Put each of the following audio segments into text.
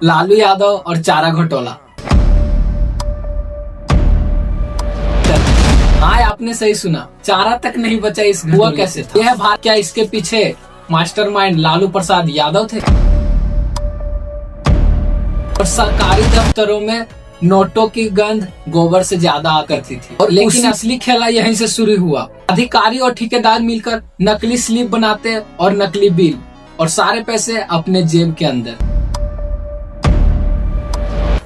लालू यादव और चारा घोटाला। हाँ, आपने सही सुना, चारा तक नहीं बचा इस हुआ कैसे था? यह भारत, क्या इसके पीछे मास्टरमाइंड लालू प्रसाद यादव थे? और सरकारी दफ्तरों में नोटों की गंध गोबर से ज्यादा आ करती थी। और लेकिन असली खेला यहीं से शुरू हुआ। अधिकारी और ठेकेदार मिलकर नकली स्लिप बनाते और नकली बिल, और सारे पैसे अपने जेब के अंदर।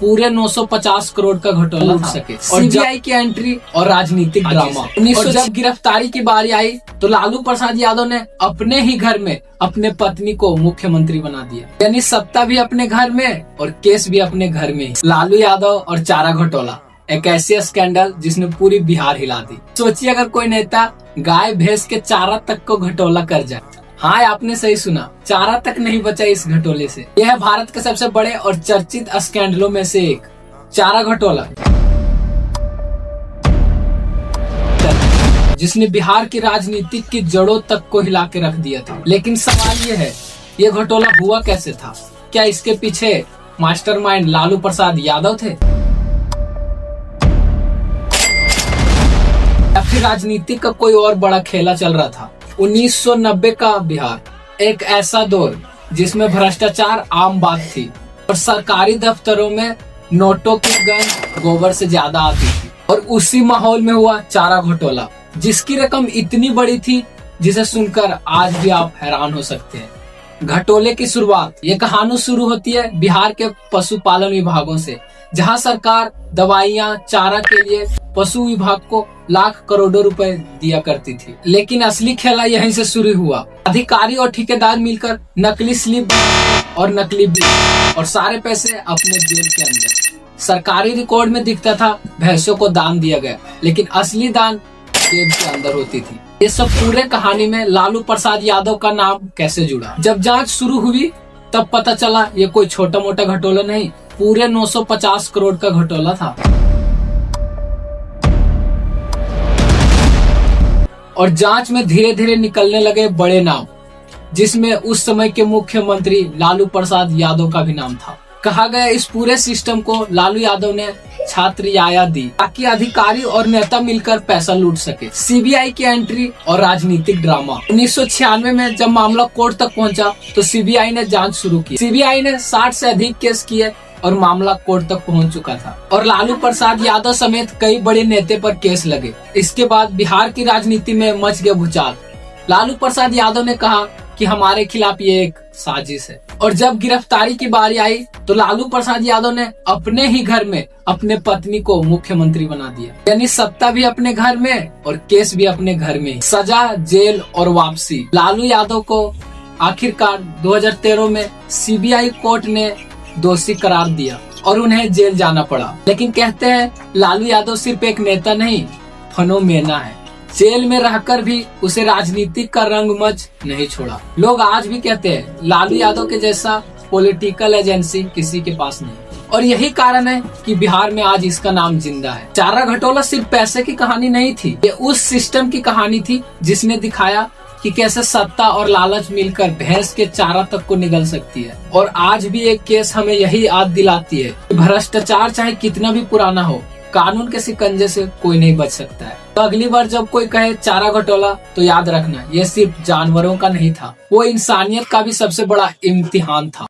पूरे 950 करोड़ का घोटाला उठ सके। और सीबीआई की एंट्री और राजनीतिक ड्रामा। और जब गिरफ्तारी की बारी आई तो लालू प्रसाद यादव ने अपने ही घर में अपने पत्नी को मुख्यमंत्री बना दिया। यानी सत्ता भी अपने घर में और केस भी अपने घर में। लालू यादव और चारा घोटाला एक ऐसी स्कैंडल जिसने पूरी बिहार हिला दी। सोचिए अगर कोई नेता गाय भैंस के चारा तक को घोटाला कर जाए। हाँ, आपने सही सुना, चारा तक नहीं बचा इस घोटाले से। यह भारत के सबसे बड़े और चर्चित स्कैंडलों में से एक, चारा घोटाला, जिसने बिहार की राजनीति की जड़ों तक को हिला के रख दिया था। लेकिन सवाल ये है, ये घोटाला हुआ कैसे था? क्या इसके पीछे मास्टरमाइंड लालू प्रसाद यादव थे, या फिर राजनीति का कोई और बड़ा खेला चल रहा था? 1990 का बिहार एक ऐसा दौर जिसमें भ्रष्टाचार आम बात थी और सरकारी दफ्तरों में नोटों की गंध गोबर से ज्यादा आती थी। और उसी माहौल में हुआ चारा घोटाला, जिसकी रकम इतनी बड़ी थी जिसे सुनकर आज भी आप हैरान हो सकते हैं। घोटाले की शुरुआत, ये कहानी शुरू होती है बिहार के पशुपालन विभागों से, जहां सरकार दवाइयां, चारा के लिए पशु विभाग को लाख करोड़ों रुपए दिया करती थी। लेकिन असली खेला यहीं से शुरू हुआ। अधिकारी और ठेकेदार मिलकर नकली स्लिप और नकली बिल, और सारे पैसे अपने जेब के अंदर। सरकारी रिकॉर्ड में दिखता था भैंसों को दान दिया गया, लेकिन असली दान जेब के अंदर होती थी। ये सब पूरे कहानी में लालू प्रसाद यादव का नाम कैसे जुड़ा? जब जांच शुरू हुई तब पता चला ये कोई छोटा मोटा घोटाला नहीं, पूरे 950 करोड़ का घोटाला था। और जांच में धीरे धीरे निकलने लगे बड़े नाम, जिसमें उस समय के मुख्यमंत्री लालू प्रसाद यादव का भी नाम था। कहा गया इस पूरे सिस्टम को लालू यादव ने छात्र रियायत दी ताकि अधिकारी और नेता मिलकर पैसा लूट सके। सीबीआई की एंट्री और राजनीतिक ड्रामा। 1996 में जब मामला कोर्ट तक पहुंचा तो सीबीआई ने जांच शुरू की। सीबीआई ने 60 से अधिक केस किए और मामला कोर्ट तक पहुंच चुका था। और लालू प्रसाद यादव समेत कई बड़े नेता पर केस लगे। इसके बाद बिहार की राजनीति में मच गया भूचाल। लालू प्रसाद यादव ने कहा कि हमारे खिलाफ ये एक साजिश है। और जब गिरफ्तारी की बारी आई तो लालू प्रसाद यादव ने अपने ही घर में अपने पत्नी को मुख्यमंत्री बना दिया। यानी सत्ता भी अपने घर में और केस भी अपने घर में। सजा, जेल और वापसी। लालू यादव को आखिरकार 2013 में सीबीआई कोर्ट ने दोषी करार दिया और उन्हें जेल जाना पड़ा। लेकिन कहते हैं लालू यादव सिर्फ एक नेता नहीं, फेनोमेना है। जेल में रहकर भी उसे राजनीतिक का रंगमंच नहीं छोड़ा। लोग आज भी कहते हैं लालू यादव के जैसा पॉलिटिकल एजेंसी किसी के पास नहीं। और यही कारण है कि बिहार में आज इसका नाम जिंदा है। चारा घोटाला सिर्फ पैसे की कहानी नहीं थी, ये उस सिस्टम की कहानी थी जिसने दिखाया कि कैसे सत्ता और लालच मिलकर भैंस के चारा तक को निगल सकती है। और आज भी एक केस हमें यही याद दिलाती है, भ्रष्टाचार चाहे कितना भी पुराना हो, कानून के शिकंजे से कोई नहीं बच सकता है। तो अगली बार जब कोई कहे चारा घोटाला तो याद रखना, ये सिर्फ जानवरों का नहीं था, वो इंसानियत का भी सबसे बड़ा इम्तिहान था।